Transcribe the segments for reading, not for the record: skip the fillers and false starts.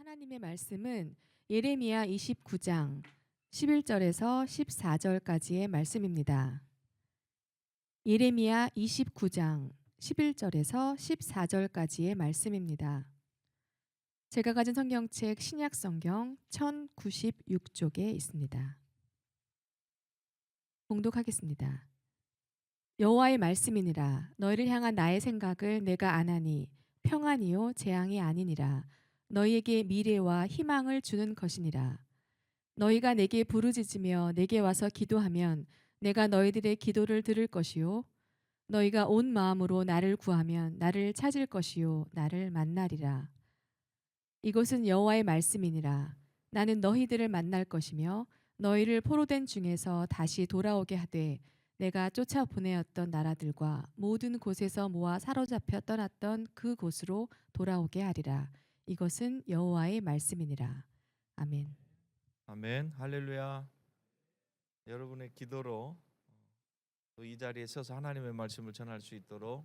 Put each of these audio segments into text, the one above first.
하나님의 말씀은 예레미야 29장 11절에서 14절까지의 말씀입니다. 예레미야 29장 11절에서 14절까지의 말씀입니다. 제가 가진 성경책 신약성경 1096쪽에 있습니다. 봉독하겠습니다. 여호와의 말씀이니라. 너희를 향한 나의 생각을 내가 아나니 평안이요 재앙이 아니니라. 너희에게 미래와 희망을 주는 것이니라. 너희가 내게 부르짖으며 내게 와서 기도하면 내가 너희들의 기도를 들을 것이요 너희가 온 마음으로 나를 구하면 나를 찾을 것이요 나를 만나리라. 이것은 여호와의 말씀이니라. 나는 너희들을 만날 것이며 너희를 포로된 중에서 다시 돌아오게 하되 내가 쫓아 보내었던 나라들과 모든 곳에서 모아 사로잡혀 떠났던 그 곳으로 돌아오게 하리라. 이것은 여호와의 말씀이니라. 아멘. 아멘. 할렐루야. 여러분의 기도로 또 이 자리에 서서 하나님의 말씀을 전할 수 있도록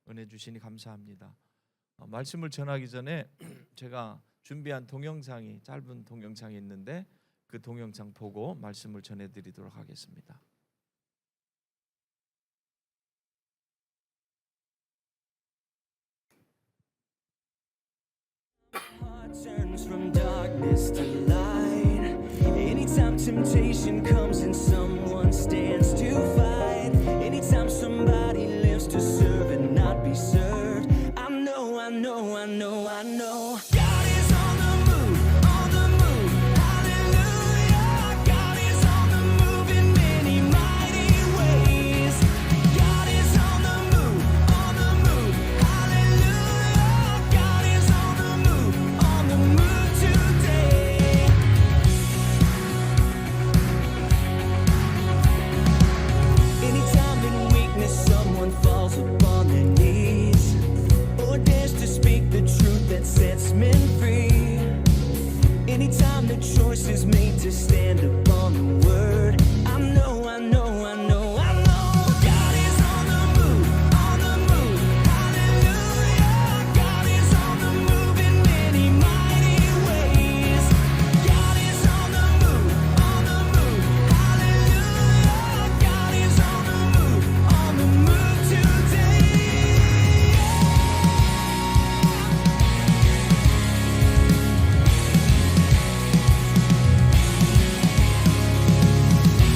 은혜 주시니 감사합니다. 말씀을 전하기 전에 제가 준비한 동영상이 짧은 동영상이 있는데 그 동영상 보고 말씀을 전해드리도록 하겠습니다. Turns from darkness to light. Anytime temptation comes and someone stands to fight. Anytime somebody lives to serve and not be served. I know, I know, I know, I know. God is on the move, on the move. Hallelujah. God is on the move in many mighty ways. God is on the move, on the move. Hallelujah. God is on the move today. Anytime in weakness someone falls upon their knees or dares to speak the truth that sets men free. Anytime the choice is made to stand upon the word. I know, I know, I know, I know. God is on the move, on the move. Hallelujah. God is on the move in many mighty ways. God is on the move, on the move. Hallelujah. God is on the move today.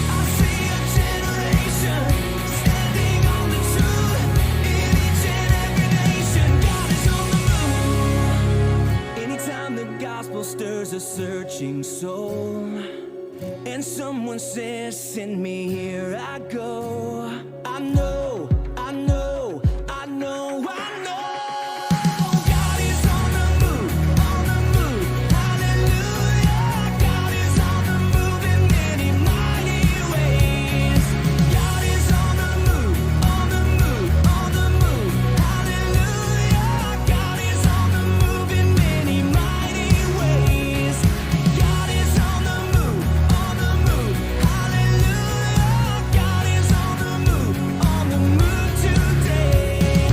I see a generation standing on the truth. In each and every nation, God is on the move. Anytime the gospel stirs a searching soul, and someone says, "Send me, here I go." I know, I know, I know, I know. God is on the move, on the move. Hallelujah. God is on the move in many mighty ways. God is on the move, on the move, on the move. Hallelujah. God is on the move in many mighty ways. God is on the move, on the move. Hallelujah. God is on the move today.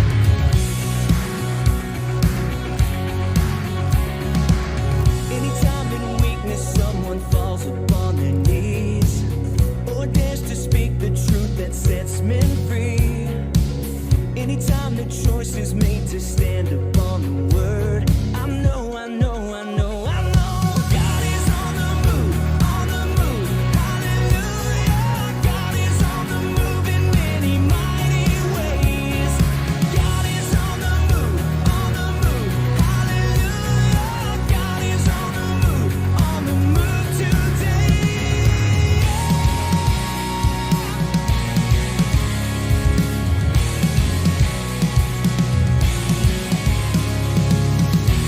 Anytime in weakness someone falls upon their knees or dares to speak the truth that sets men free. Anytime the choice is made to stand upon the word. I know, I know, I know, I know. God is on the move, on the move. Hallelujah. God is on the move in many mighty ways. God is on the move, on the move. Hallelujah. God is on the move today.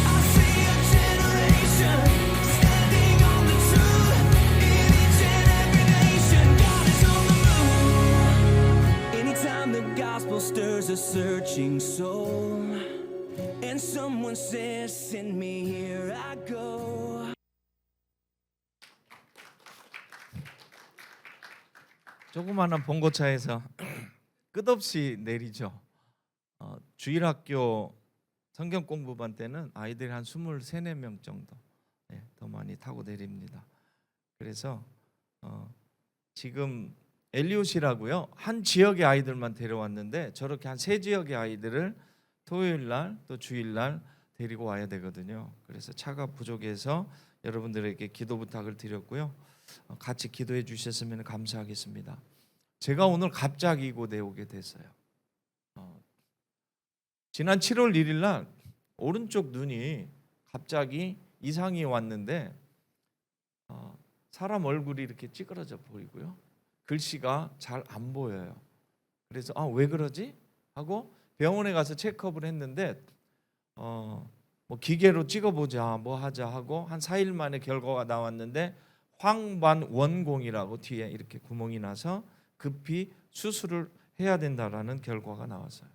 I see a generation standing on the truth. In each and every nation, God is on the move. Anytime the gospel stirs a searching soul, and someone says, "Send me, here I go." 조그마한 봉고차에서 끝없이 내리죠. 주일학교 성경 공부반 때는 아이들이 한 23, 4명 정도 더 많이 타고 내립니다. 그래서 지금 엘리웃이라고요, 한 지역의 아이들만 데려왔는데 저렇게 한 3지역의 아이들을 토요일 날 또 주일 날 데리고 와야 되거든요. 그래서 차가 부족해서 여러분들에게 기도 부탁을 드렸고요. 같이 기도해 주셨으면 감사하겠습니다. 제가 오늘 갑자기 이곳에 오게 됐어요. 지난 7월 1일 날 오른쪽 눈이 갑자기 이상이 왔는데 사람 얼굴이 이렇게 찌그러져 보이고요, 글씨가 잘 안 보여요. 그래서 왜 그러지? 하고 병원에 가서 체크업을 했는데 뭐 기계로 찍어보자 뭐 하자 하고 한 4일 만에 결과가 나왔는데 황반원공이라고 뒤에 이렇게 구멍이 나서 급히 수술을 해야 된다라는 결과가 나왔어요.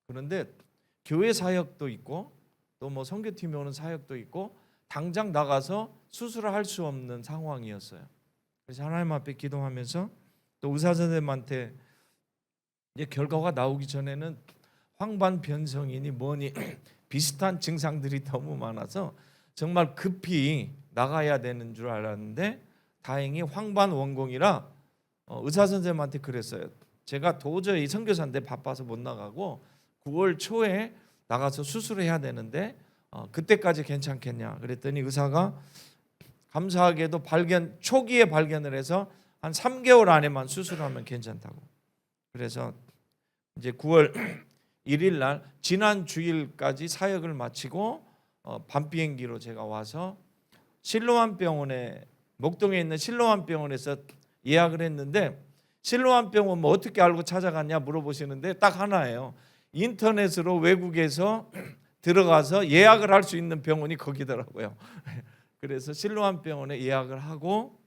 그런데 교회 사역도 있고 또 뭐 선교팀에 오는 사역도 있고 당장 나가서 수술을 할 수 없는 상황이었어요. 그래서 하나님 앞에 기도하면서 또 의사 선생님한테 이제 결과가 나오기 전에는 황반 변성이니 뭐니 비슷한 증상들이 너무 많아서 정말 급히 나가야 되는 줄 알았는데 다행히 황반 원공이라 의사 선생님한테 그랬어요. 제가 도저히 선교사인데 바빠서 못 나가고 9월 초에 나가서 수술을 해야 되는데 그때까지 괜찮겠냐 그랬더니 의사가 감사하게도 초기에 발견을 해서 한 3개월 안에만 수술하면 괜찮다고. 그래서 이제 9월 1일 날 지난 주일까지 사역을 마치고 밤 비행기로 제가 와서 실로암 병원에, 목동에 있는 실로암 병원에서 예약을 했는데, 실로암 병원 뭐 어떻게 알고 찾아갔냐 물어보시는데 딱 하나예요. 인터넷으로 외국에서 들어가서 예약을 할 수 있는 병원이 거기더라고요. 그래서 실로암 병원에 예약을 하고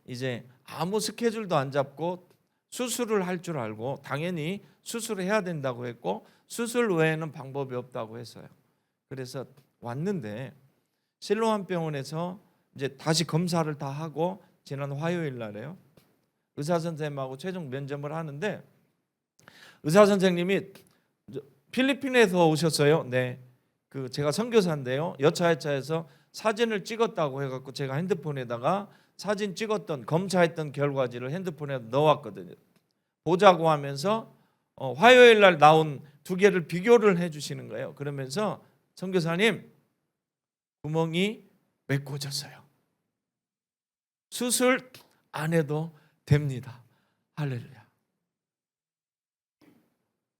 이제 아무 스케줄도 안 잡고 수술을 할 줄 알고 당연히 수술을 해야 된다고 했고 수술 외에는 방법이 없다고 했어요. 그래서 왔는데 실로암 병원에서 이제 다시 검사를 다 하고 지난 화요일 날에요, 의사 선생님하고 최종 면접을 하는데 의사 선생님이 필리핀에서 오셨어요. 네, 제가 선교사인데요, 여차여차해서 사진을 찍었다고 해갖고 제가 핸드폰에다가 사진 찍었던 검사했던 결과지를 핸드폰에 넣어왔거든요. 보자고 하면서 화요일 날 나온 2개를 비교를 해주시는 거예요. 그러면서 선교사님, 구멍이 메꿔졌어요. 수술 안 해도 됩니다. 할렐루야.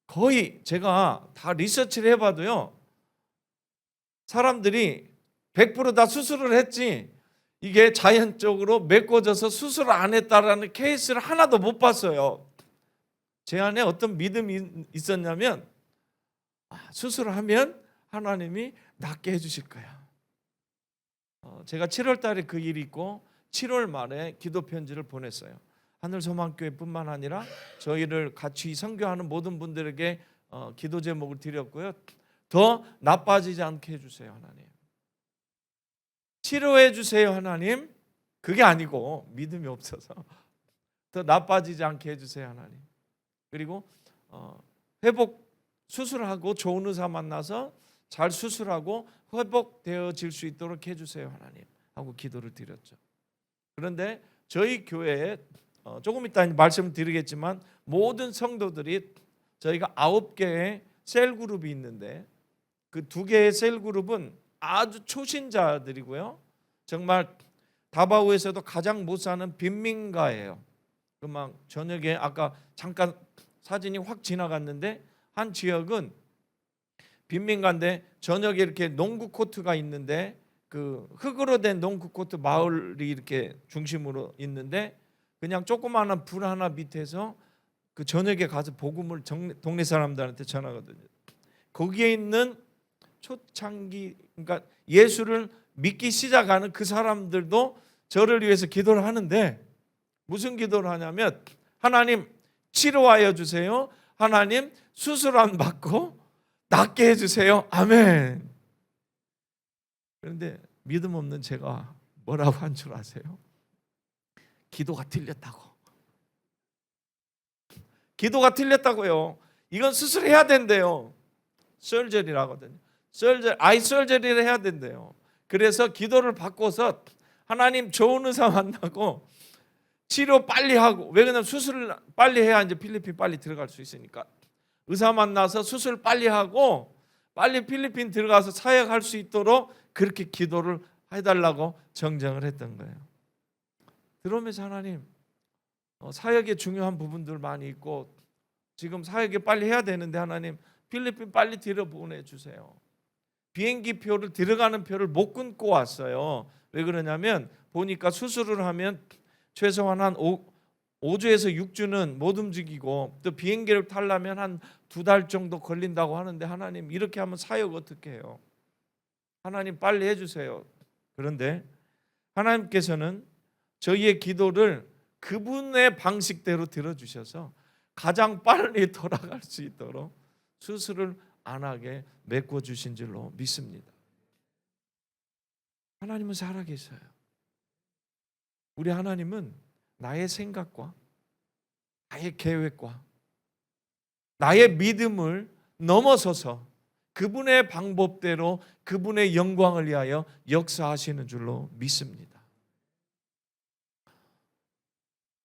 거의 제가 다 리서치를 해봐도요, 사람들이 100% 다 수술을 했지 이게 자연적으로 메꿔져서 수술을 안 했다라는 케이스를 하나도 못 봤어요. 제 안에 어떤 믿음이 있었냐면 수술을 하면 하나님이 낫게 해주실 거야. 제가 7월 달에 그 일이 있고 7월 말에 기도 편지를 보냈어요. 하늘소망교회뿐만 아니라 저희를 같이 선교하는 모든 분들에게 기도 제목을 드렸고요. 더 나빠지지 않게 해주세요 하나님. 치료해 주세요 하나님. 그게 아니고 믿음이 없어서 더 나빠지지 않게 해주세요 하나님. 그리고 회복 수술하고 좋은 의사 만나서 잘 수술하고 회복되어질 수 있도록 해주세요 하나님 하고 기도를 드렸죠. 그런데 저희 교회에 조금 이따 말씀을 드리겠지만 모든 성도들이 저희가 9개의 셀그룹이 있는데 그 2개의 셀그룹은 아주 초신자들이고요, 정말 다바오에서도 가장 못 사는 빈민가예요. 막 저녁에 아까 잠깐 사진이 확 지나갔는데 한 지역은 빈민가인데 저녁에 이렇게 농구 코트가 있는데 그 흙으로 된 농구 코트 마을이 이렇게 중심으로 있는데 그냥 조그마한 불 하나 밑에서 그 저녁에 가서 복음을 동네 사람들한테 전하거든요. 거기에 있는 초창기, 그러니까 예수를 믿기 시작하는 그 사람들도 저를 위해서 기도를 하는데 무슨 기도를 하냐면 하나님 치료하여 주세요, 하나님 수술 안 받고 낫게 해주세요, 아멘. 그런데 믿음 없는 제가 뭐라고 한 줄 아세요? 기도가 틀렸다고. 기도가 틀렸다고요. 이건 수술해야 된대요. 설저리라고 하거든요. 아이 설저리를 해야 된대요. 그래서 기도를 바꿔서 하나님 좋은 의사 만나고 치료 빨리 하고, 왜 그러냐면 수술을 빨리 해야 이제 필리핀 빨리 들어갈 수 있으니까 의사 만나서 수술 빨리 하고 빨리 필리핀 들어가서 사역할 수 있도록 그렇게 기도를 해달라고 정정을 했던 거예요. 들어오면서 하나님 사역에 중요한 부분들 많이 있고 지금 사역에 빨리 해야 되는데 하나님 필리핀 빨리 들여보내주세요. 비행기 표를 들어가는 표를 못 끊고 왔어요. 왜 그러냐면 보니까 수술을 하면 최소한 한 5주에서 6주는 못 움직이고 또 비행기를 타려면 한 2달 정도 걸린다고 하는데 하나님 이렇게 하면 사역 어떻게 해요? 하나님 빨리 해주세요. 그런데 하나님께서는 저희의 기도를 그분의 방식대로 들어주셔서 가장 빨리 돌아갈 수 있도록 수술을 안 하게 메꿔주신 줄로 믿습니다. 하나님은 살아계셔요. 우리 하나님은 나의 생각과 나의 계획과 나의 믿음을 넘어서서 그분의 방법대로 그분의 영광을 위하여 역사하시는 줄로 믿습니다.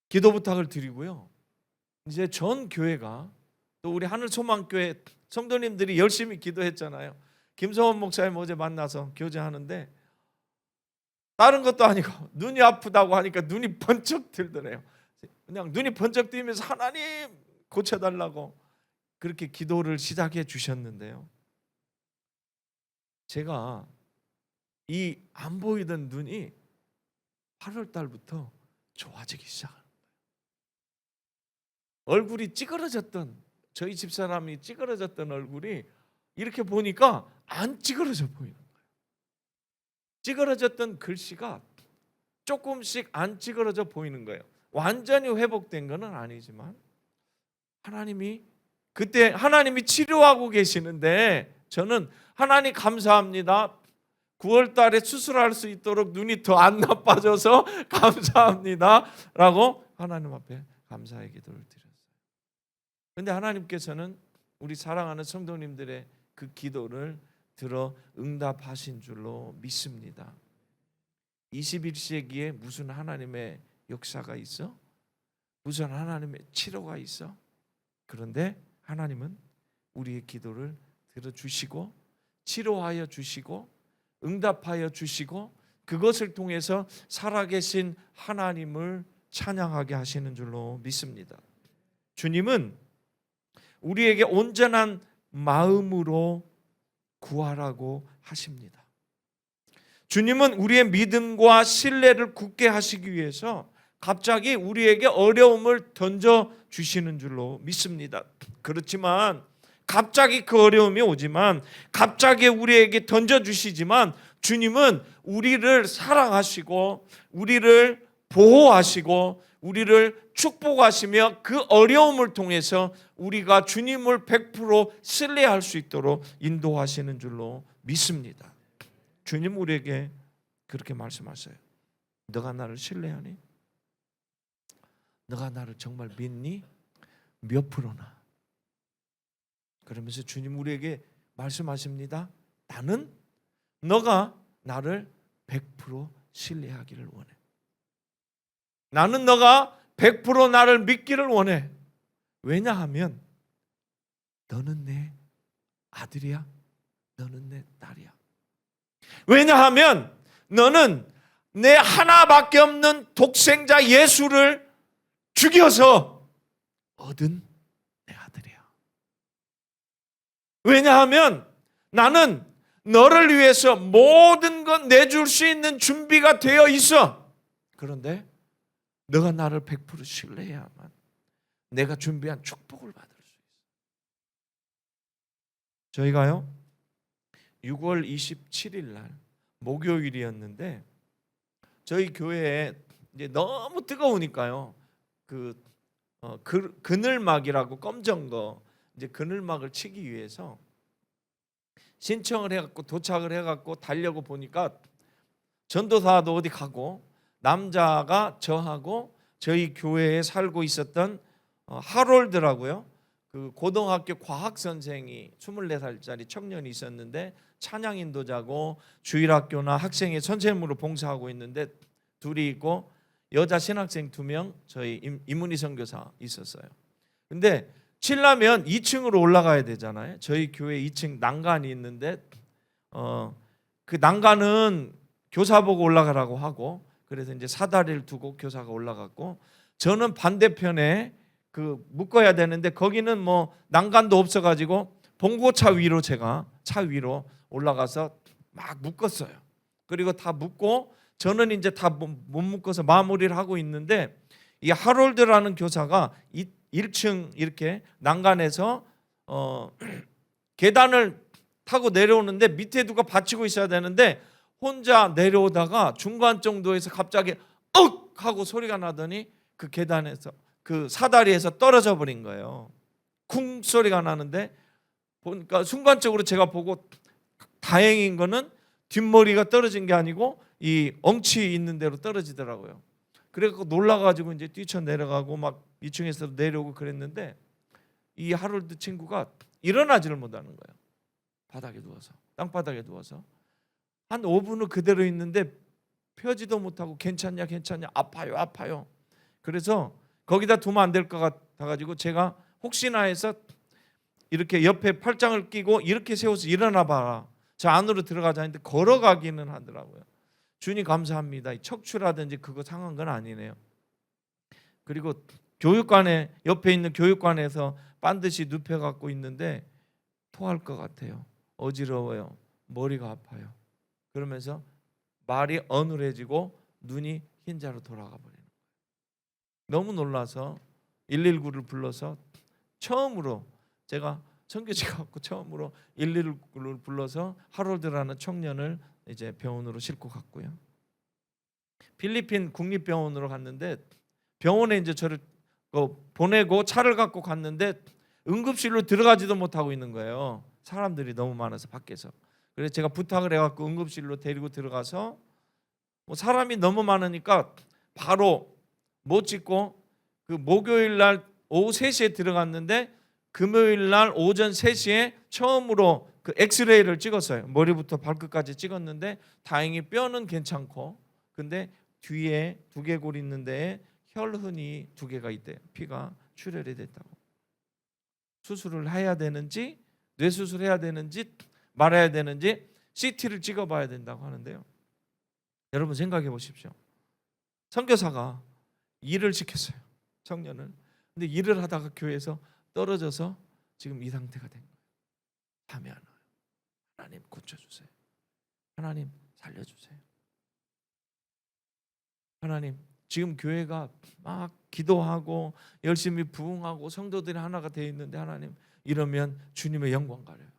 기도 부탁을 드리고요. 이제 전 교회가 또 우리 하늘소망교회 성도님들이 열심히 기도했잖아요. 김성원 목사님 어제 만나서 교제하는데 다른 것도 아니고 눈이 아프다고 하니까 눈이 번쩍 들더래요. 그냥 눈이 번쩍 뜨면서 하나님 고쳐달라고 그렇게 기도를 시작해 주셨는데요. 제가 이 안 보이던 눈이 8월 달부터 좋아지기 시작합니다. 얼굴이 찌그러졌던 저희 집사람이 찌그러졌던 얼굴이 이렇게 보니까 안 찌그러져 보이는 거예요. 찌그러졌던 글씨가 조금씩 안 찌그러져 보이는 거예요. 완전히 회복된 건 아니지만 그때 하나님이 치료하고 계시는데 저는 하나님 감사합니다. 9월 달에 수술할 수 있도록 눈이 더 안 나빠져서 감사합니다 라고 하나님 앞에 감사의 기도를 드렸어요. 그런데 하나님께서는 우리 사랑하는 성도님들의 그 기도를 들어 응답하신 줄로 믿습니다. 21세기에 무슨 하나님의 역사가 있어? 무슨 하나님의 치료가 있어? 그런데 하나님은 우리의 기도를 들어주시고 치료하여 주시고 응답하여 주시고 그것을 통해서 살아계신 하나님을 찬양하게 하시는 줄로 믿습니다. 주님은 우리에게 온전한 마음으로 구하라고 하십니다. 주님은 우리의 믿음과 신뢰를 굳게 하시기 위해서 갑자기 우리에게 어려움을 던져주시는 줄로 믿습니다. 그렇지만 갑자기 그 어려움이 오지만 갑자기 우리에게 던져주시지만 주님은 우리를 사랑하시고 우리를 보호하시고 우리를 축복하시며 그 어려움을 통해서 우리가 주님을 100% 신뢰할 수 있도록 인도하시는 줄로 믿습니다. 주님 우리에게 그렇게 말씀하세요. 너가 나를 신뢰하니? 너가 나를 정말 믿니? 몇 프로나? 그러면서 주님 우리에게 말씀하십니다. 나는 너가 나를 100% 신뢰하기를 원해. 나는 너가 100% 나를 믿기를 원해. 왜냐하면 너는 내 아들이야. 너는 내 딸이야. 왜냐하면 너는 내 하나밖에 없는 독생자 예수를 죽여서 얻은 내 아들이야. 왜냐하면 나는 너를 위해서 모든 것 내줄 수 있는 준비가 되어 있어. 그런데 너가 나를 100% 신뢰해야만 내가 준비한 축복을 받을 수 있어. 저희가요 6월 27일 날 목요일이었는데 저희 교회에 이제 너무 뜨거우니까요 그늘막이라고 검정 거 이제 그늘막을 치기 위해서 신청을 해갖고 도착을 해갖고 달려고 보니까 전도사도 어디 가고 남자가 저하고 저희 교회에 살고 있었던 하롤드라고요. 그 고등학교 과학 선생이 24살짜리 청년이 있었는데 찬양 인도자고 주일학교나 학생회 선생님으로 봉사하고 있는데 둘이 있고 여자 신학생 2명, 저희 이문희 선교사 있었어요. 근데 칠라면 2층으로 올라가야 되잖아요. 저희 교회 2층 난간이 있는데 그 난간은 교사 보고 올라가라고 하고, 그래서 이제 사다리를 두고 교사가 올라갔고, 저는 반대편에 그 묶어야 되는데 거기는 뭐 난간도 없어가지고 봉고차 위로 제가 차 위로 올라가서 막 묶었어요. 그리고 다 묶고 저는 이제 다 못 묶어서 마무리를 하고 있는데 이 하롤드라는 교사가 1층 이렇게 난간에서 계단을 타고 내려오는데 밑에 누가 받치고 있어야 되는데 혼자 내려오다가 중간 정도에서 갑자기 억 하고 소리가 나더니 그 계단에서 그 사다리에서 떨어져 버린 거예요. 쿵 소리가 나는데 보니까 순간적으로 제가 보고 다행인 거는 뒷머리가 떨어진 게 아니고 이 엉치 있는 대로 떨어지더라고요. 그래서 놀라가지고 이제 뛰쳐내려가고 막 2층에서 내려오고 그랬는데 이 하롤드 친구가 일어나지를 못하는 거예요. 바닥에 누워서, 땅바닥에 누워서 한 5분을 그대로 있는데 펴지도 못하고 괜찮냐 아파요 아파요. 그래서 거기다 두면 안 될 것 같아가지고 제가 혹시나 해서 이렇게 옆에 팔짱을 끼고 이렇게 세워서 일어나 봐라, 저 안으로 들어가자 했는데 걸어가기는 하더라고요. 주님 감사합니다. 척추라든지 그거 상한 건 아니네요. 그리고 교육관에 옆에 있는 교육관에서 반드시 눕혀갖고 있는데 토할 것 같아요. 어지러워요. 머리가 아파요. 그러면서 말이 어눌해지고 눈이 흰자로 돌아가 버리는 거예요. 너무 놀라서 119를 불러서 처음으로 제가 선교지 갖고 처음으로 119를 불러서 하롤드라는 청년을 이제 병원으로 싣고 갔고요. 필리핀 국립병원으로 갔는데 병원에 이제 저를 보내고 차를 갖고 갔는데 응급실로 들어가지도 못하고 있는 거예요. 사람들이 너무 많아서 밖에서. 그래서 제가 부탁을 해갖고 응급실로 데리고 들어가서 뭐 사람이 너무 많으니까 바로 못 찍고 그 목요일 날 오후 3시에 들어갔는데 금요일 날 오전 3시에 처음으로 그 엑스레이를 찍었어요. 머리부터 발끝까지 찍었는데 다행히 뼈는 괜찮고 근데 뒤에 두개골 있는 데에 혈흔이 2개가 있대요. 피가 출혈이 됐다고. 수술을 해야 되는지 뇌수술해야 되는지 말아야 되는지 CT를 찍어봐야 된다고 하는데요. 여러분 생각해 보십시오. 선교사가 일을 시켰어요. 청년을. 근데 일을 하다가 교회에서 떨어져서 지금 이 상태가 된 거예요. 잠이 안 와요. 하나님 고쳐주세요. 하나님 살려주세요. 하나님 지금 교회가 막 기도하고 열심히 부흥하고 성도들이 하나가 되어 있는데 하나님 이러면 주님의 영광 가려요.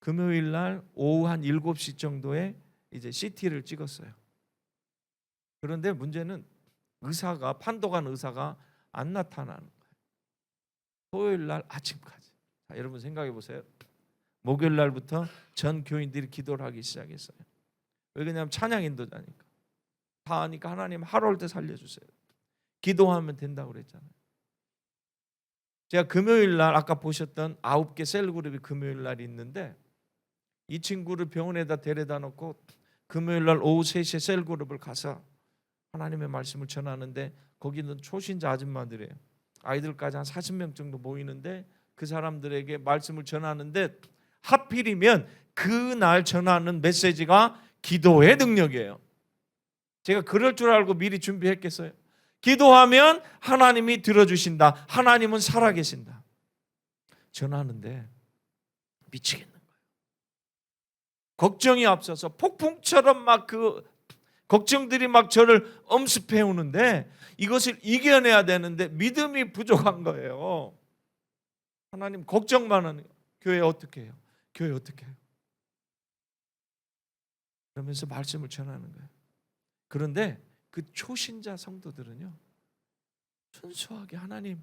금요일 날 오후 한 7시 정도에 이제 CT를 찍었어요. 그런데 문제는 의사가 판독한 의사가 안 나타나는 거예요. 토요일 날 아침까지. 자, 여러분 생각해 보세요. 목요일 날부터 전 교인들이 기도를 하기 시작했어요. 왜 그러냐면 찬양 인도자니까. 다 하니까 하나님 하롤드 살려주세요. 기도하면 된다고 그랬잖아요. 제가 금요일 날 아까 보셨던 9개 셀그룹이 금요일 날 있는데 이 친구를 병원에다 데려다 놓고 금요일 날 오후 3시에 셀그룹을 가서 하나님의 말씀을 전하는데 거기는 초신자 아줌마들이에요. 아이들까지 한 40명 정도 모이는데 그 사람들에게 말씀을 전하는데 하필이면 그날 전하는 메시지가 기도의 능력이에요. 제가 그럴 줄 알고 미리 준비했겠어요? 기도하면 하나님이 들어주신다. 하나님은 살아계신다. 전하는데 미치겠는 거예요. 걱정이 앞서서 폭풍처럼 막 그 걱정들이 막 저를 엄습해 오는데 이것을 이겨내야 되는데 믿음이 부족한 거예요. 하나님 걱정만 하는 거예요. 교회 어떻게 해요? 교회 어떻게 해요? 그러면서 말씀을 전하는 거예요. 그런데 그 초신자 성도들은요 순수하게 하나님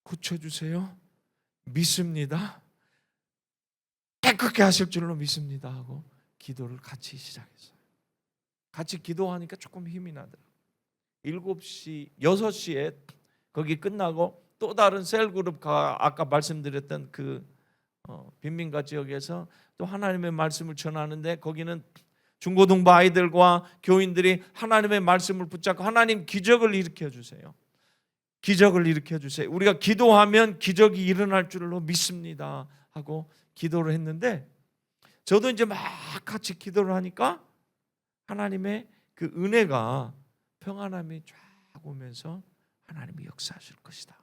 고쳐주세요. 믿습니다. 깨끗게 하실 줄로 믿습니다 하고 기도를 같이 시작했어요. 같이 기도하니까 조금 힘이 나더라고요. 7시, 6시에 거기 끝나고 또 다른 셀그룹가 아까 말씀드렸던 그 빈민가 지역에서 또 하나님의 말씀을 전하는데 거기는 중고등부 아이들과 교인들이 하나님의 말씀을 붙잡고 하나님 기적을 일으켜 주세요. 기적을 일으켜 주세요. 우리가 기도하면 기적이 일어날 줄로 믿습니다 하고 기도를 했는데 저도 이제 막 같이 기도를 하니까 하나님의 그 은혜가 평안함이 쫙 오면서 하나님이 역사하실 것이다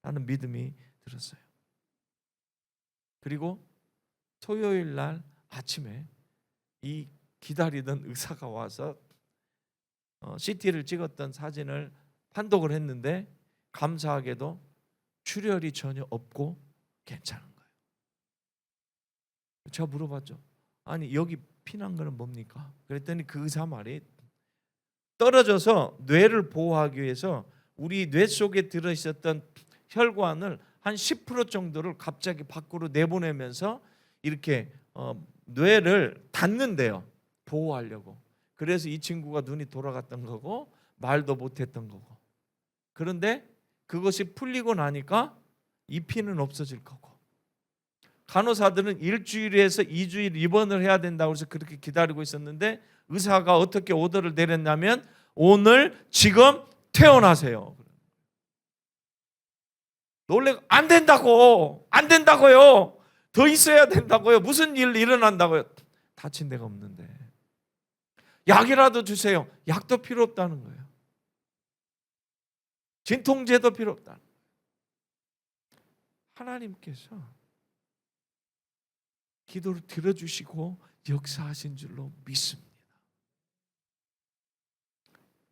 라는 믿음이 들었어요. 그리고 토요일 날 아침에 이 기다리던 의사가 와서 CT를 찍었던 사진을 판독을 했는데 감사하게도 출혈이 전혀 없고 괜찮은 거예요. 제가 물어봤죠. 아니 여기 피난 거는 뭡니까? 그랬더니 그 의사 말이 떨어져서 뇌를 보호하기 위해서 우리 뇌 속에 들어있었던 혈관을 한 10% 정도를 갑자기 밖으로 내보내면서 이렇게 뇌를 닫는데요. 보호하려고. 그래서 이 친구가 눈이 돌아갔던 거고 말도 못했던 거고. 그런데 그것이 풀리고 나니까 이 피는 없어질 거고. 간호사들은 일주일에서 2주일 입원을 해야 된다고 해서 그렇게 기다리고 있었는데 의사가 어떻게 오더를 내렸냐면 오늘 지금 퇴원하세요. 놀래 안 된다고. 안 된다고요. 더 있어야 된다고요. 무슨 일 일어난다고요. 다친 데가 없는데. 약이라도 주세요. 약도 필요 없다는 거예요. 진통제도 필요 없다는 거예요. 하나님께서 기도를 들어주시고 역사하신 줄로 믿습니다.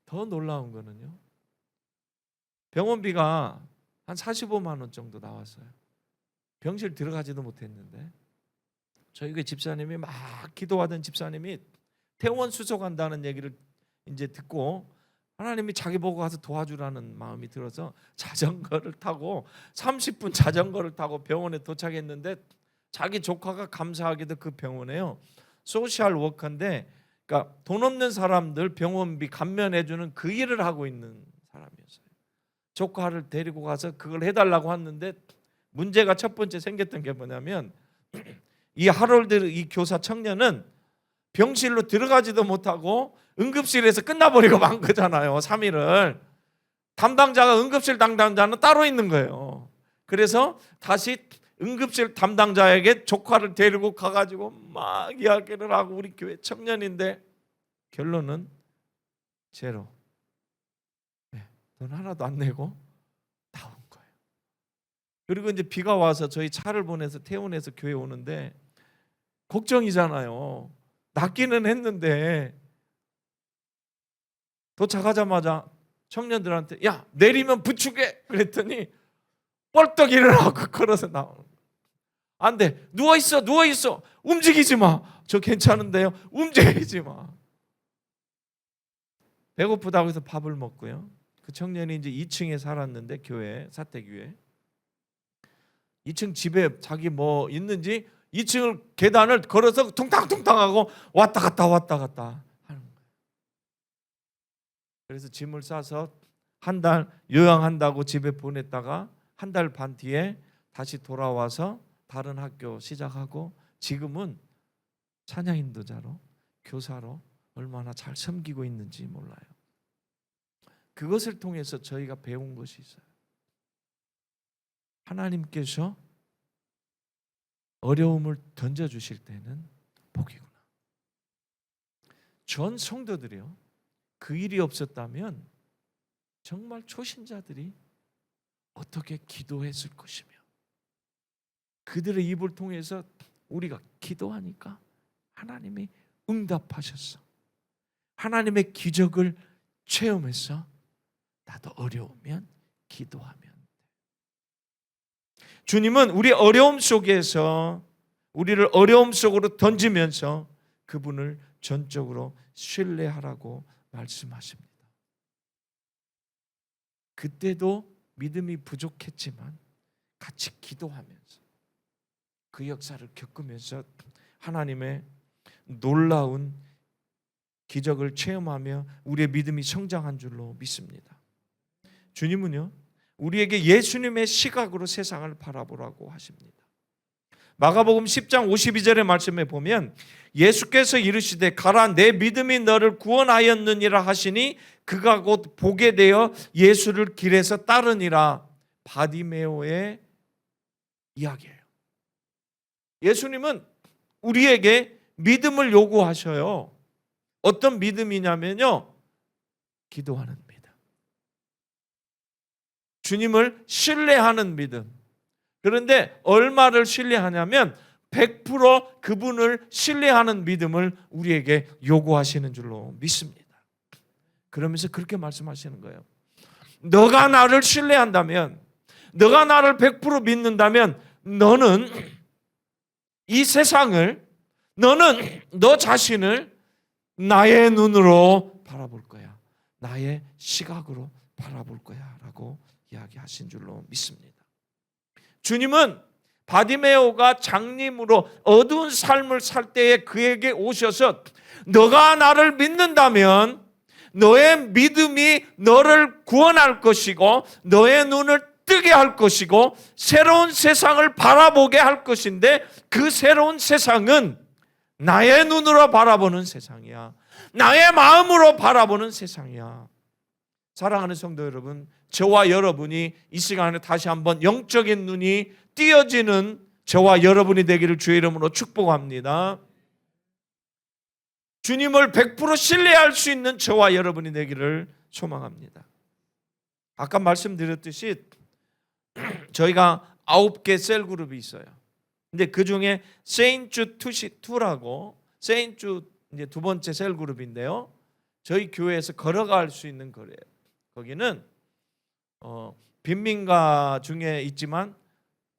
더 놀라운 거는요. 병원비가 한 45만 원 정도 나왔어요. 병실 들어가지도 못했는데 저희 그 집사님이 막 기도하던 집사님이 퇴원 수속한다는 얘기를 이제 듣고 하나님이 자기 보고 가서 도와주라는 마음이 들어서 자전거를 타고 30분 자전거를 타고 병원에 도착했는데 자기 조카가 감사하게도 그 병원에요. 소셜 워커인데 그러니까 돈 없는 사람들 병원비 감면해주는 그 일을 하고 있는 사람이었어요. 조카를 데리고 가서 그걸 해달라고 했는데 문제가 첫 번째 생겼던 게 뭐냐면 이 하롤드 이 교사 청년은 병실로 들어가지도 못하고 응급실에서 끝나버리고 만 거잖아요. 3일을. 담당자가 응급실 담당자는 따로 있는 거예요. 그래서 다시 응급실 담당자에게 조카를 데리고 가가지고 막 이야기를 하고 우리 교회 청년인데 결론은 제로. 돈 하나도 안 내고 다 온 거예요. 그리고 이제 비가 와서 저희 차를 보내서 퇴원해서 교회 오는데 걱정이잖아요. 낫기는 했는데 도착하자마자 청년들한테 야 내리면 부축해 그랬더니 뻘떡 일어나고 걸어서 나오는 거예요. 안 돼. 누워있어 누워있어 움직이지 마. 저 괜찮은데요. 움직이지 마. 배고프다고 해서 밥을 먹고요. 그 청년이 이제 2층에 살았는데 교회 사택교회 2층 집에 자기 뭐 있는지 2층을 계단을 걸어서 퉁탕퉁탕하고 왔다 갔다 하는 거예요. 그래서 짐을 싸서 한 달 요양한다고 집에 보냈다가 한 달 반 뒤에 다시 돌아와서 다른 학교 시작하고 지금은 찬양 인도자로 교사로 얼마나 잘 섬기고 있는지 몰라요. 그것을 통해서 저희가 배운 것이 있어요. 하나님께서 어려움을 던져주실 때는 복이구나. 전 성도들이요. 그 일이 없었다면 정말 초신자들이 어떻게 기도했을 것이며 그들의 입을 통해서 우리가 기도하니까 하나님이 응답하셨어. 하나님의 기적을 체험해서 나도 어려우면 기도하면 돼. 주님은 우리 어려움 속에서 우리를 어려움 속으로 던지면서 그분을 전적으로 신뢰하라고 말씀하십니다. 그때도 믿음이 부족했지만 같이 기도하면서 그 역사를 겪으면서 하나님의 놀라운 기적을 체험하며 우리의 믿음이 성장한 줄로 믿습니다. 주님은요, 우리에게 예수님의 시각으로 세상을 바라보라고 하십니다. 마가복음 10장 52절의 말씀에 보면 예수께서 이르시되 가라 내 믿음이 너를 구원하였느니라 하시니 그가 곧 보게 되어 예수를 길에서 따르니라. 바디메오의 이야기예요. 예수님은 우리에게 믿음을 요구하셔요. 어떤 믿음이냐면요, 기도하는 믿음, 주님을 신뢰하는 믿음. 그런데 얼마를 신뢰하냐면 100% 그분을 신뢰하는 믿음을 우리에게 요구하시는 줄로 믿습니다. 그러면서 그렇게 말씀하시는 거예요. 너가 나를 신뢰한다면, 너가 나를 100% 믿는다면 너는 이 세상을, 너는 너 자신을 나의 눈으로 바라볼 거야. 나의 시각으로 바라볼 거야 라고 이야기하신 줄로 믿습니다. 주님은 바디메오가 장님으로 어두운 삶을 살 때에 그에게 오셔서 너가 나를 믿는다면 너의 믿음이 너를 구원할 것이고 너의 눈을 뜨게 할 것이고 새로운 세상을 바라보게 할 것인데 그 새로운 세상은 나의 눈으로 바라보는 세상이야. 나의 마음으로 바라보는 세상이야. 사랑하는 성도 여러분, 저와 여러분이 이 시간에 다시 한번 영적인 눈이 띄어지는 저와 여러분이 되기를 주의 이름으로 축복합니다. 주님을 100% 신뢰할 수 있는 저와 여러분이 되기를 소망합니다. 아까 말씀드렸듯이 저희가 9개 셀그룹이 있어요. 근데 그 중에 세인주 2라고 세인주 이제 두 번째 셀그룹인데요. 저희 교회에서 걸어갈 수 있는 거래요. 거기는 빈민가 중에 있지만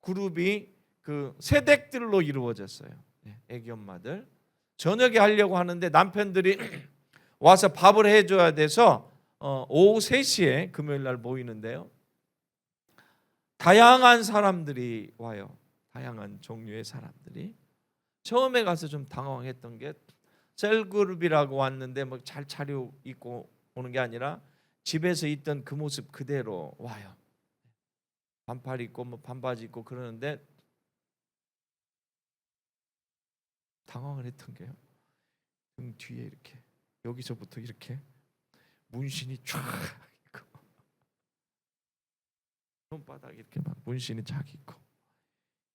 그룹이 그 세댁들로 이루어졌어요. 애기 엄마들 저녁에 하려고 하는데 남편들이 와서 밥을 해줘야 돼서 오후 3시에 금요일 날 모이는데요. 다양한 사람들이 와요. 다양한 종류의 사람들이. 처음에 가서 좀 당황했던 게 셀그룹이라고 왔는데 뭐 잘 차려 입고 오는 게 아니라 집에서 있던 그 모습 그대로 와요. 반팔 입고 뭐 반바지 입고 그러는데 당황을 했던 게요. 등 뒤에 이렇게 여기서부터 이렇게 문신이 쫙 있고 손바닥 이렇게 막 문신이 쫙 있고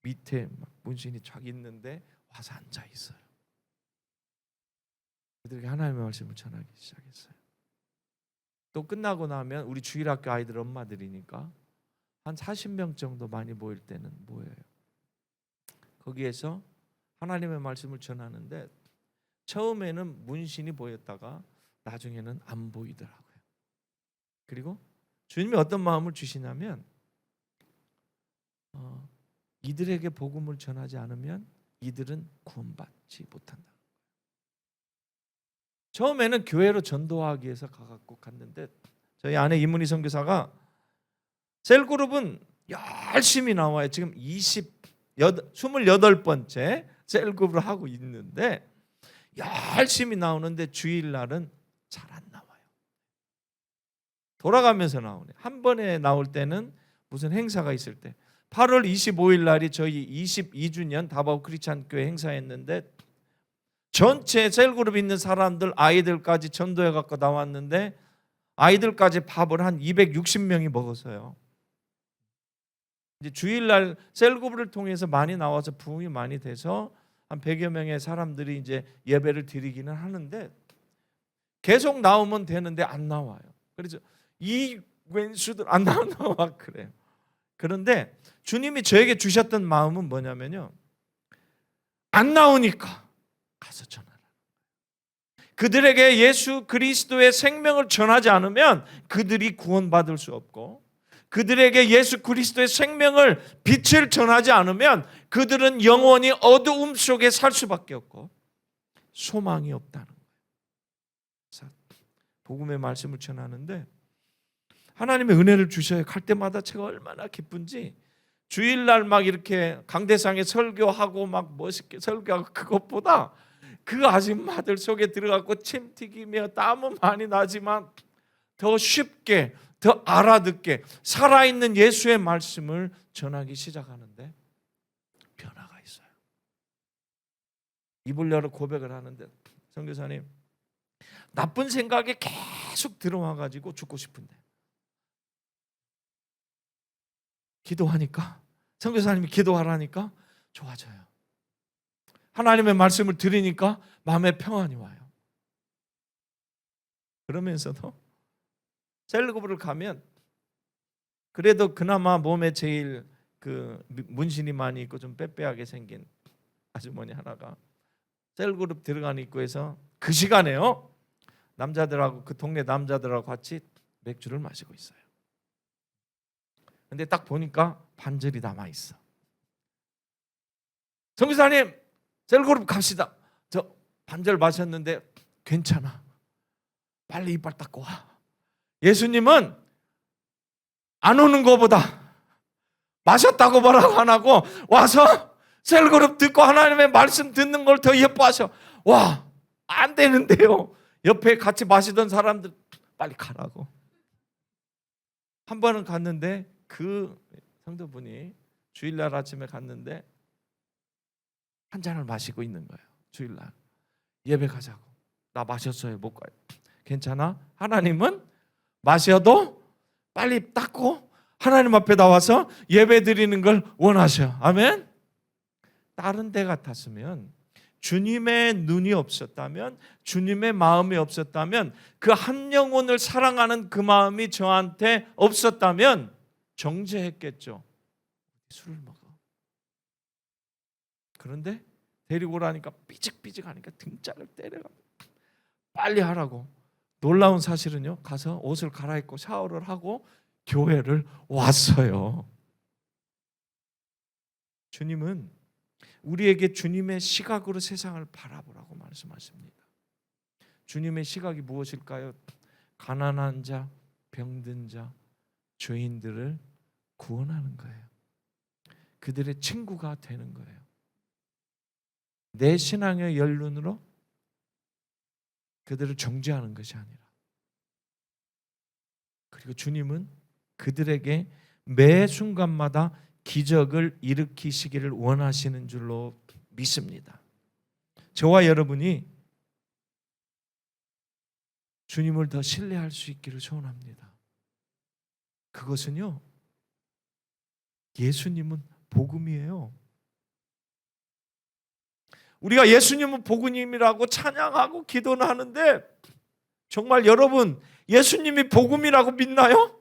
밑에 막 문신이 쫙 있는데 와서 앉아 있어요. 그들에게 하나님의 말씀을 전하기 시작했어요. 또 끝나고 나면 우리 주일학교 아이들 엄마들이니까 한 40명 정도 많이 모일 때는 모여요. 거기에서 하나님의 말씀을 전하는데 처음에는 문신이 보였다가 나중에는 안 보이더라고요. 그리고 주님이 어떤 마음을 주시냐면 이들에게 복음을 전하지 않으면 이들은 구원받지 못한다. 처음에는 교회로 전도하기 위해서 가갖고 갔는데 저희 아내 이문희 선교사가 셀그룹은 열심히 나와요. 지금 28번째 셀그룹을 하고 있는데 열심히 나오는데 주일날은 잘 안 나와요. 돌아가면서 나오네. 한 번에 나올 때는 무슨 행사가 있을 때 8월 25일 날이 저희 22주년 다바오 크리스찬 교회 행사했는데 전체 셀그룹 있는 사람들 아이들까지 전도해 갖고 나왔는데 아이들까지 밥을 한 260명이 먹었어요. 이제 주일날 셀그룹을 통해서 많이 나와서 부흥이 많이 돼서 한 100여 명의 사람들이 이제 예배를 드리기는 하는데 계속 나오면 되는데 안 나와요. 그래서 이 왼수들 안 나와 그래요. 그런데 주님이 저에게 주셨던 마음은 뭐냐면요. 안 나오니까 가서 전하라. 그들에게 예수 그리스도의 생명을 전하지 않으면 그들이 구원받을 수 없고 그들에게 예수 그리스도의 생명을 빛을 전하지 않으면 그들은 영원히 어두움 속에 살 수밖에 없고 소망이 없다는 거예요. 그래서 복음의 말씀을 전하는데 하나님의 은혜를 주셔야 갈 때마다 제가 얼마나 기쁜지 주일날 막 이렇게 강대상에 설교하고 막 멋있게 설교하고 그것보다 그 아줌마들 속에 들어가고 침 튀기며 땀은 많이 나지만 더 쉽게, 더 알아듣게 살아있는 예수의 말씀을 전하기 시작하는데 변화가 있어요. 입을 열어 고백을 하는데, 선교사님, 나쁜 생각이 계속 들어와가지고 죽고 싶은데 기도하니까, 선교사님이 기도하라니까 좋아져요. 하나님의 말씀을 들으니까 마음에 평안이 와요. 그러면서도 셀그룹을 가면 그래도 그나마 몸에 제일 그 문신이 많이 있고 좀 빼빼하게 생긴 아주머니 하나가 셀그룹 들어가는 입구에서 그 시간에요, 남자들하고, 그 동네 남자들하고 같이 맥주를 마시고 있어요. 근데 딱 보니까 반절이 남아 있어. 선교사님, 셀그룹 갑시다. 저 반절 마셨는데 괜찮아. 빨리 이빨 닦고 와. 예수님은 안 오는 것보다 마셨다고 뭐라고 안 하고 와서 셀그룹 듣고 하나님의 말씀 듣는 걸 더 예뻐하셔. 와, 안 되는데요. 옆에 같이 마시던 사람들 빨리 가라고. 한 번은 갔는데 그 성도분이 주일날 아침에 갔는데 한 잔을 마시고 있는 거예요. 주일날 예배 가자고. 나 마셨어요. 못 가요. 괜찮아? 하나님은 마셔도 빨리 닦고 하나님 앞에 나와서 예배 드리는 걸 원하셔. 아멘. 다른 데 같았으면, 주님의 눈이 없었다면, 주님의 마음이 없었다면, 그 한 영혼을 사랑하는 그 마음이 저한테 없었다면 정죄했겠죠. 술을 먹어. 그런데 데리고 오라니까 삐직삐직하니까 등짝을 때려가 빨리 하라고. 놀라운 사실은요, 가서 옷을 갈아입고 샤워를 하고 교회를 왔어요. 주님은 우리에게 주님의 시각으로 세상을 바라보라고 말씀하십니다. 주님의 시각이 무엇일까요? 가난한 자, 병든 자, 죄인들을 구원하는 거예요. 그들의 친구가 되는 거예요. 내 신앙의 연륜으로 그들을 정죄하는 것이 아니라, 그리고 주님은 그들에게 매 순간마다 기적을 일으키시기를 원하시는 줄로 믿습니다. 저와 여러분이 주님을 더 신뢰할 수 있기를 소원합니다. 그것은요, 예수님은 복음이에요. 우리가 예수님은 복음이라고 찬양하고 기도는 하는데, 정말 여러분 예수님이 복음이라고 믿나요?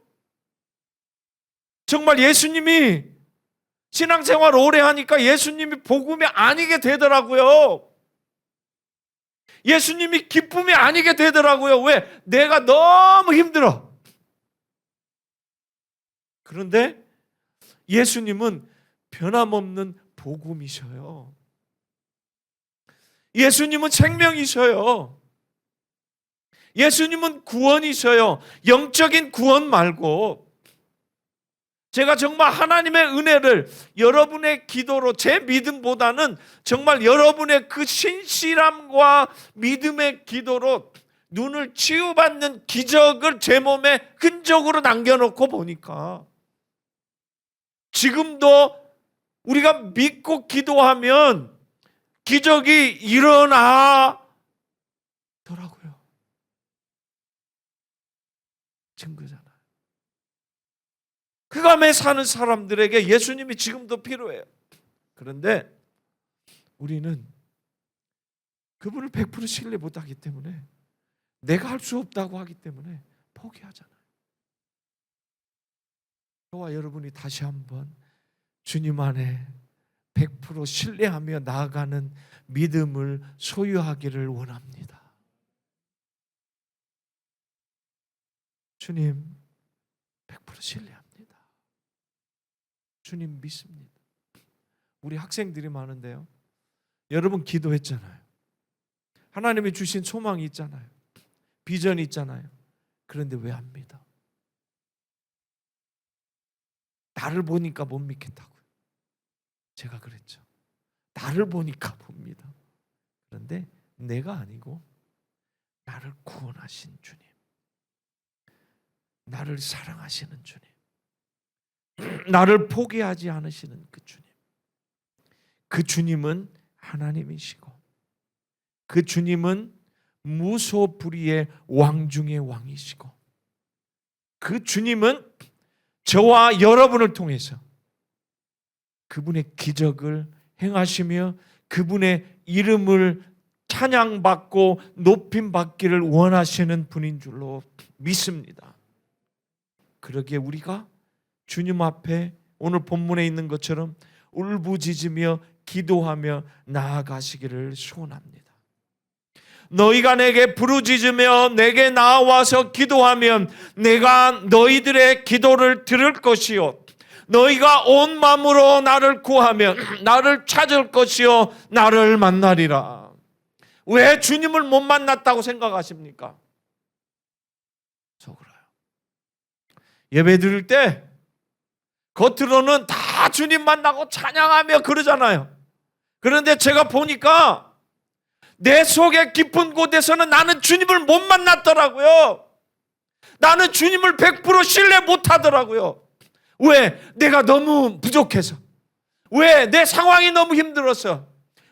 정말 예수님이 신앙생활 오래 하니까 예수님이 복음이 아니게 되더라고요. 예수님이 기쁨이 아니게 되더라고요. 왜? 내가 너무 힘들어. 그런데 예수님은 변함없는 복음이셔요. 예수님은 생명이셔요. 예수님은 구원이셔요. 영적인 구원 말고, 제가 정말 하나님의 은혜를 여러분의 기도로, 제 믿음보다는 정말 여러분의 그 신실함과 믿음의 기도로 눈을 치유받는 기적을 제 몸에 흔적으로 남겨놓고 보니까, 지금도 우리가 믿고 기도하면 기적이 일어나더라고요. 증거잖아요. 그 감에 사는 사람들에게 예수님이 지금도 필요해요. 그런데 우리는 그분을 100% 신뢰 못하기 때문에, 내가 할 수 없다고 하기 때문에 포기하잖아요. 저와 여러분이 다시 한번 주님 안에 100% 신뢰하며 나아가는 믿음을 소유하기를 원합니다. 주님 100% 신뢰합니다. 주님 믿습니다. 우리 학생들이 많은데요, 여러분 기도했잖아요. 하나님이 주신 소망이 있잖아요. 비전이 있잖아요. 그런데 왜 안 믿어? 나를 보니까 못 믿겠다고요. 제가 그랬죠. 나를 보니까 봅니다. 그런데 내가 아니고 나를 구원하신 주님, 나를 사랑하시는 주님, 나를 포기하지 않으시는 그 주님. 그 주님은 하나님이시고 그 주님은 무소불위의 왕 중의 왕이시고 그 주님은 저와 여러분을 통해서 그분의 기적을 행하시며 그분의 이름을 찬양받고 높임받기를 원하시는 분인 줄로 믿습니다. 그러기에 우리가 주님 앞에 오늘 본문에 있는 것처럼 울부짖으며 기도하며 나아가시기를 소원합니다. 너희가 내게 부르짖으며 내게 나와서 기도하면 내가 너희들의 기도를 들을 것이요 너희가 온 마음으로 나를 구하면 나를 찾을 것이요 나를 만나리라. 왜 주님을 못 만났다고 생각하십니까? 속으로요. 예배 드릴 때 겉으로는 다 주님 만나고 찬양하며 그러잖아요. 그런데 제가 보니까 내 속의 깊은 곳에서는 나는 주님을 못 만났더라고요. 나는 주님을 100% 신뢰 못 하더라고요. 왜? 내가 너무 부족해서. 왜? 내 상황이 너무 힘들어서.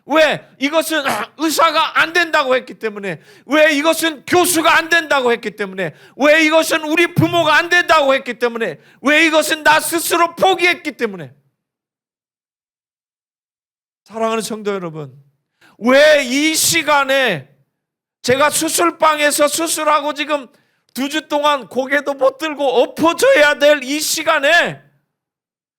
왜? 이것은 의사가 안 된다고 했기 때문에. 왜? 이것은 교수가 안 된다고 했기 때문에. 왜? 이것은 우리 부모가 안 된다고 했기 때문에. 왜? 이것은 나 스스로 포기했기 때문에. 사랑하는 성도 여러분, 왜 이 시간에 제가 수술방에서 수술하고 지금 2주 동안 고개도 못 들고 엎어져야 될 이 시간에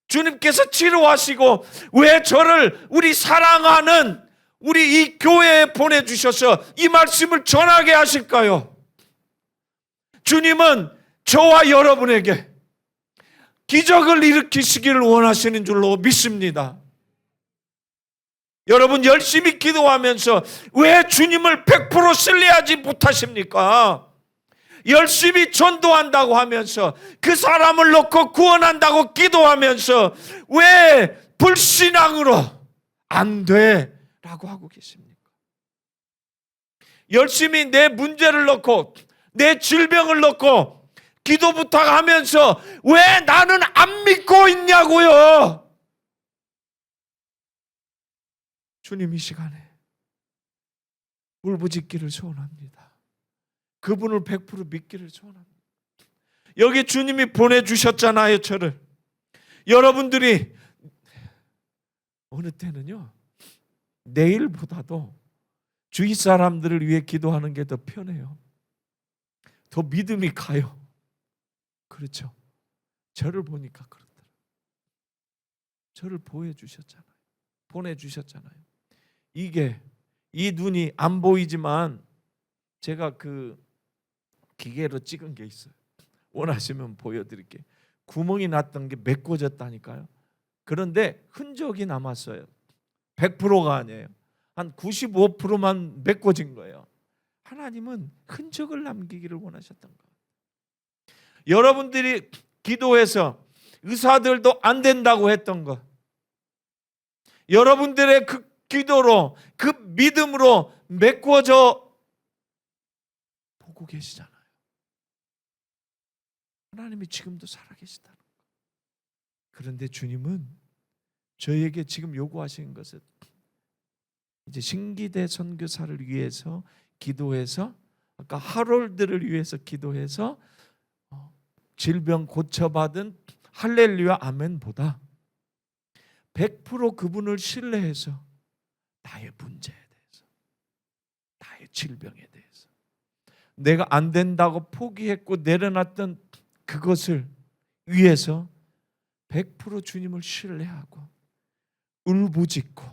주님께서 치료하시고 왜 저를 우리 사랑하는 우리 이 교회에 보내주셔서 이 말씀을 전하게 하실까요? 주님은 저와 여러분에게 기적을 일으키시기를 원하시는 줄로 믿습니다. 여러분 열심히 기도하면서 왜 주님을 100% 신뢰하지 못하십니까? 열심히 전도한다고 하면서 그 사람을 놓고 구원한다고 기도하면서 왜 불신앙으로 안 돼? 라고 하고 계십니까? 열심히 내 문제를 놓고 내 질병을 놓고 기도 부탁하면서 왜 나는 안 믿고 있냐고요? 주님 이 시간에 울부짖기를 소원합니다. 그분을 100% 믿기를 소원합니다. 여기 주님이 보내주셨잖아요, 저를. 여러분들이 어느 때는요, 내일보다도 주위 사람들을 위해 기도하는 게 더 편해요. 더 믿음이 가요. 그렇죠. 저를 보니까 그렇더라고요. 저를 보여주셨잖아요. 보내주셨잖아요. 이 눈이 안 보이지만 제가 그 기계로 찍은 게 있어요. 원하시면 보여드릴게요. 구멍이 났던 게 메꿔졌다니까요. 그런데 흔적이 남았어요. 100%가 아니에요. 한 95%만 메꿔진 거예요. 하나님은 흔적을 남기기를 원하셨던 거예요. 여러분들이 기도해서 의사들도 안 된다고 했던 것, 여러분들의 그 기도로 그 믿음으로 메꿔져 보고 계시잖아요. 하나님이 지금도 살아계시다는 거. 그런데 주님은 저희에게 지금 요구하시는 것은 이제 신기대 선교사를 위해서 기도해서 아까 하롤드를 위해서 기도해서 질병 고쳐받은 할렐루야 아멘보다 100% 그분을 신뢰해서 나의 문제에 대해서, 나의 질병에 대해서, 내가 안 된다고 포기했고 내려놨던 그것을 위해서 100% 주님을 신뢰하고 울부짖고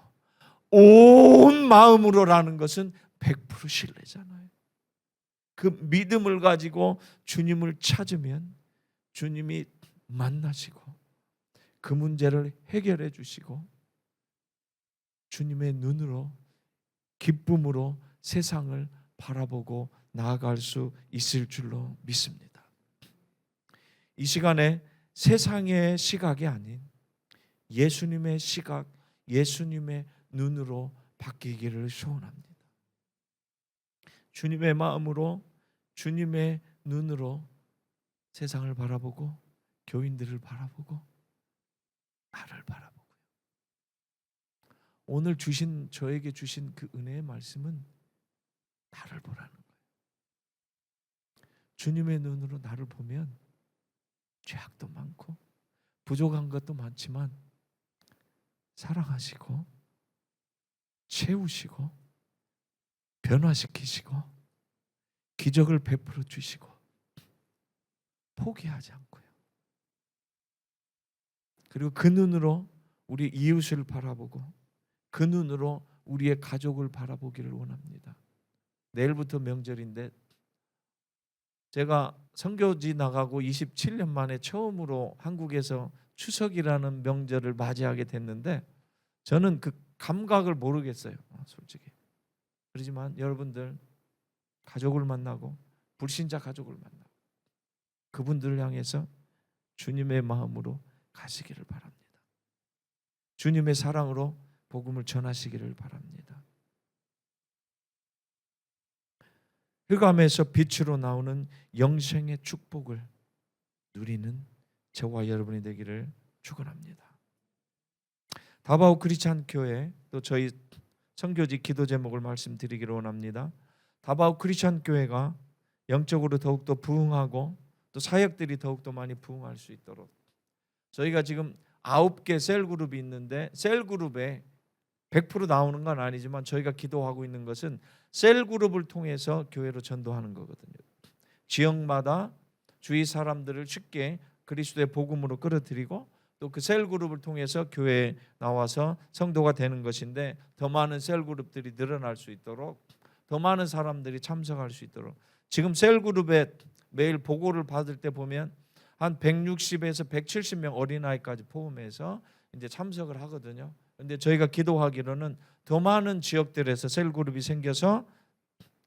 온 마음으로라는 것은 100% 신뢰잖아요. 그 믿음을 가지고 주님을 찾으면 주님이 만나시고 그 문제를 해결해 주시고 주님의 눈으로 기쁨으로 세상을 바라보고 나아갈 수 있을 줄로 믿습니다. 이 시간에 세상의 시각이 아닌 예수님의 시각, 예수님의 눈으로 바뀌기를 소원합니다. 주님의 마음으로, 주님의 눈으로 세상을 바라보고 교인들을 바라보고 나를 바라보고요. 오늘 저에게 주신 그 은혜의 말씀은 나를 보라는 거예요. 주님의 눈으로 나를 보면 죄악도 많고 부족한 것도 많지만 사랑하시고 채우시고 변화시키시고 기적을 베풀어 주시고 포기하지 않고요. 그리고 그 눈으로 우리 이웃을 바라보고 그 눈으로 우리의 가족을 바라보기를 원합니다. 내일부터 명절인데 제가 선교지 나가고 27년 만에 처음으로 한국에서 추석이라는 명절을 맞이하게 됐는데 저는 그 감각을 모르겠어요, 솔직히. 그렇지만 여러분들 가족을 만나고 불신자 가족을 만나고 그분들을 향해서 주님의 마음으로 가시기를 바랍니다. 주님의 사랑으로 복음을 전하시기를 바랍니다. 흑암에서 빛으로 나오는 영생의 축복을 누리는 저와 여러분이 되기를 축원합니다. 다바오 크리스찬 교회, 또 저희 선교지 기도 제목을 말씀드리기를 원합니다. 다바오 크리스찬 교회가 영적으로 더욱더 부흥하고 또 사역들이 더욱더 많이 부흥할 수 있도록 저희가 지금 9개 셀그룹이 있는데 셀그룹에 100% 나오는 건 아니지만 저희가 기도하고 있는 것은 셀그룹을 통해서 교회로 전도하는 거거든요. 지역마다 주위 사람들을 쉽게 그리스도의 복음으로 끌어들이고 또 그 셀그룹을 통해서 교회에 나와서 성도가 되는 것인데 더 많은 셀그룹들이 늘어날 수 있도록 더 많은 사람들이 참석할 수 있도록 지금 셀그룹에 매일 보고를 받을 때 보면 한 160에서 170명 어린아이까지 포함해서 이제 참석을 하거든요. 근데 저희가 기도하기로는 더 많은 지역들에서 셀그룹이 생겨서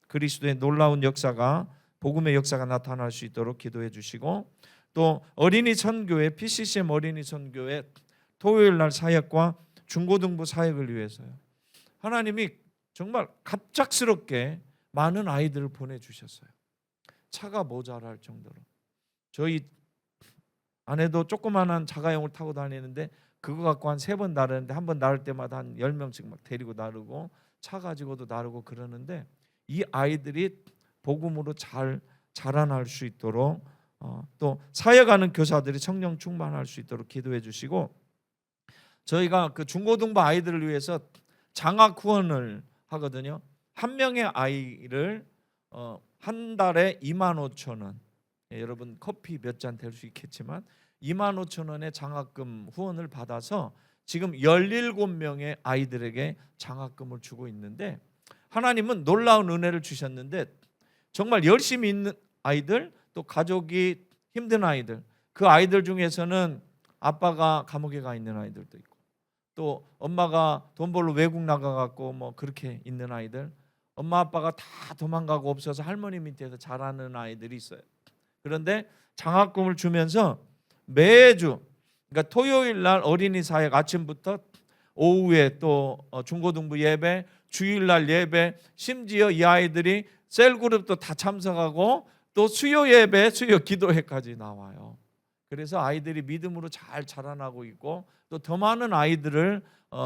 그리스도의 놀라운 역사가 복음의 역사가 나타날 수 있도록 기도해 주시고 또 어린이 선교회 PCCM 어린이 선교회 토요일 날 사역과 중고등부 사역을 위해서요. 하나님이 정말 갑작스럽게 많은 아이들을 보내주셨어요. 차가 모자랄 정도로. 저희 아내도 조그마한 자가용을 타고 다니는데 그거 갖고 한 3번 나르는데 한 번 나를 때마다 한 10명씩 막 데리고 나르고 차 가지고도 나르고 그러는데 이 아이들이 복음으로 잘 자라날 수 있도록 또 사역하는 교사들이 성령 충만할 수 있도록 기도해 주시고 저희가 그 중고등부 아이들을 위해서 장학 후원을 하거든요. 한 명의 아이를 한 달에 25,000원. 여러분 커피 몇 잔 될 수 있겠지만 25,000원의 장학금 후원을 받아서 지금 17명의 아이들에게 장학금을 주고 있는데 하나님은 놀라운 은혜를 주셨는데 정말 열심히 있는 아이들 또 가족이 힘든 아이들 그 아이들 중에서는 아빠가 감옥에 가 있는 아이들도 있고 또 엄마가 돈 벌러 외국 나가갖고 뭐 그렇게 있는 아이들 엄마 아빠가 다 도망가고 없어서 할머니 밑에서 자라는 아이들이 있어요. 그런데 장학금을 주면서 매주 그러니까 토요일 날 어린이 사역 아침부터 오후에 또 중고등부 예배 주일날 예배 심지어 이 아이들이 셀그룹도 다 참석하고 또 수요 예배 수요 기도회까지 나와요. 그래서 아이들이 믿음으로 잘 자라나고 있고 또 더 많은 아이들을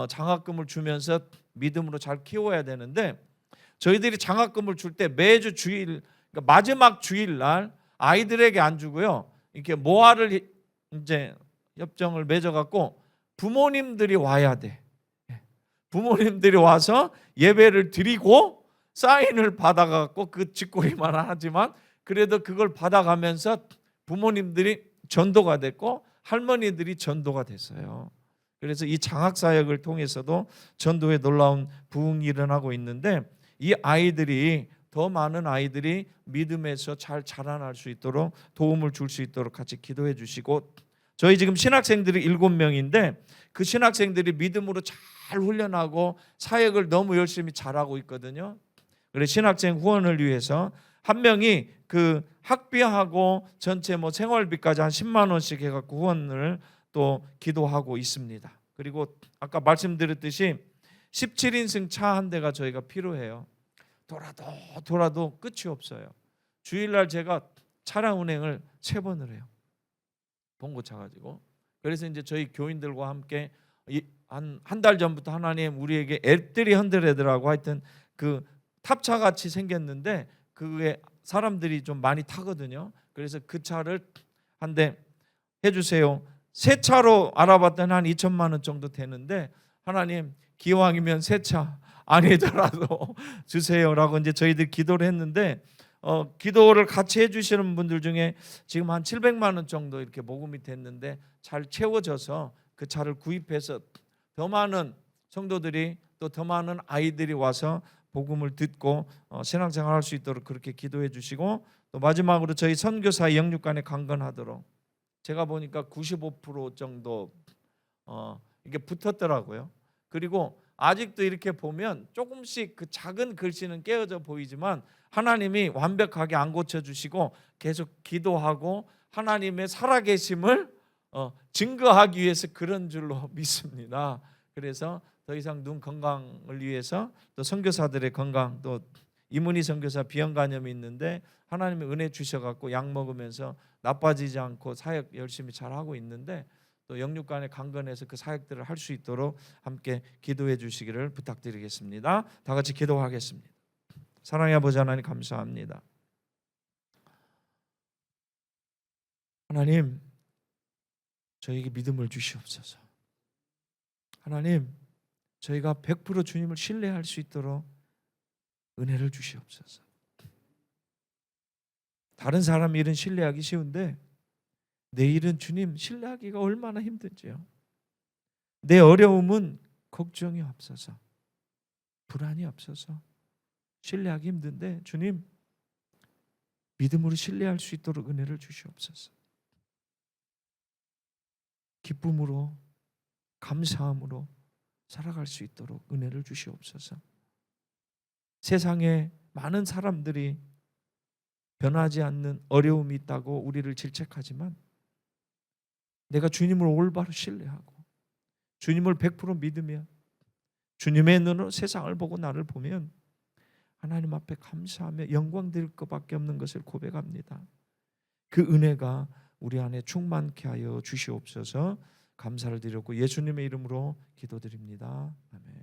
장학금을 주면서 믿음으로 잘 키워야 되는데 저희들이 장학금을 줄 때 매주 주일 그러니까 마지막 주일날 아이들에게 안 주고요. 이렇게 모아를 이제 협정을 맺어갖고 부모님들이 와야 돼. 부모님들이 와서 예배를 드리고 사인을 받아갖고 그 짓거리만 하지만 그래도 그걸 받아가면서 부모님들이 전도가 됐고 할머니들이 전도가 됐어요. 그래서 이 장학사역을 통해서도 전도에 놀라운 부흥이 일어나고 있는데 이 아이들이 더 많은 아이들이 믿음에서 잘 자라날 수 있도록 도움을 줄 수 있도록 같이 기도해 주시고 저희 지금 신학생들이 7명인데 그 신학생들이 믿음으로 잘 훈련하고 사역을 너무 열심히 잘하고 있거든요. 그래서 신학생 후원을 위해서 한 명이 그 학비하고 전체 뭐 생활비까지 한 10만 원씩 해갖고 후원을 또 기도하고 있습니다. 그리고 아까 말씀드렸듯이 17인승 차 한 대가 저희가 필요해요. 돌아도 끝이 없어요. 주일날 제가 차량 운행을 3번을 해요. 봉고차 가지고. 그래서 이제 저희 교인들과 함께 한 달 전부터 하나님 우리에게 엘들이 흔들리더라고. 하여튼 그 탑차 같이 생겼는데 그게 사람들이 좀 많이 타거든요. 그래서 그 차를 한 대 해주세요. 새 차로 알아봤더니 한 2천만 원 정도 되는데 하나님 기왕이면 새 차 아니더라도 주세요라고 이제 저희들 기도를 했는데 기도를 같이 해주시는 분들 중에 지금 한 700만 원 정도 이렇게 모금이 됐는데 잘 채워져서 그 차를 구입해서 더 많은 성도들이 또 더 많은 아이들이 와서 복음을 듣고 신앙생활할 수 있도록 그렇게 기도해 주시고, 또 마지막으로 저희 선교사 영육간에 강건하도록 제가 보니까 95% 정도 이게 붙었더라고요. 그리고 아직도 이렇게 보면 조금씩 그 작은 글씨는 깨어져 보이지만 하나님이 완벽하게 안 고쳐주시고 계속 기도하고 하나님의 살아계심을 증거하기 위해서 그런 줄로 믿습니다. 그래서 더 이상 눈 건강을 위해서 또 선교사들의 건강, 또 이문희 선교사 비형 간염이 있는데 하나님의 은혜 주셔갖고 약 먹으면서 나빠지지 않고 사역 열심히 잘하고 있는데 또 영육간에 강건해서 그 사역들을 할 수 있도록 함께 기도해 주시기를 부탁드리겠습니다. 다 같이 기도하겠습니다. 사랑의 아버지 하나님 감사합니다. 하나님 저에게 믿음을 주시옵소서. 하나님 저희가 100% 주님을 신뢰할 수 있도록 은혜를 주시옵소서. 다른 사람 일은 신뢰하기 쉬운데 내 일은 주님 신뢰하기가 얼마나 힘든지요. 내 어려움은 걱정이 없어서, 불안이 없어서 신뢰하기 힘든데 주님 믿음으로 신뢰할 수 있도록 은혜를 주시옵소서. 기쁨으로 감사함으로 살아갈 수 있도록 은혜를 주시옵소서. 세상에 많은 사람들이 변하지 않는 어려움이 있다고 우리를 질책하지만 내가 주님을 올바로 신뢰하고 주님을 100% 믿으면 주님의 눈으로 세상을 보고 나를 보면 하나님 앞에 감사하며 영광 드릴 것밖에 없는 것을 고백합니다. 그 은혜가 우리 안에 충만케 하여 주시옵소서. 감사를 드렸고 예수님의 이름으로 기도드립니다. 아멘.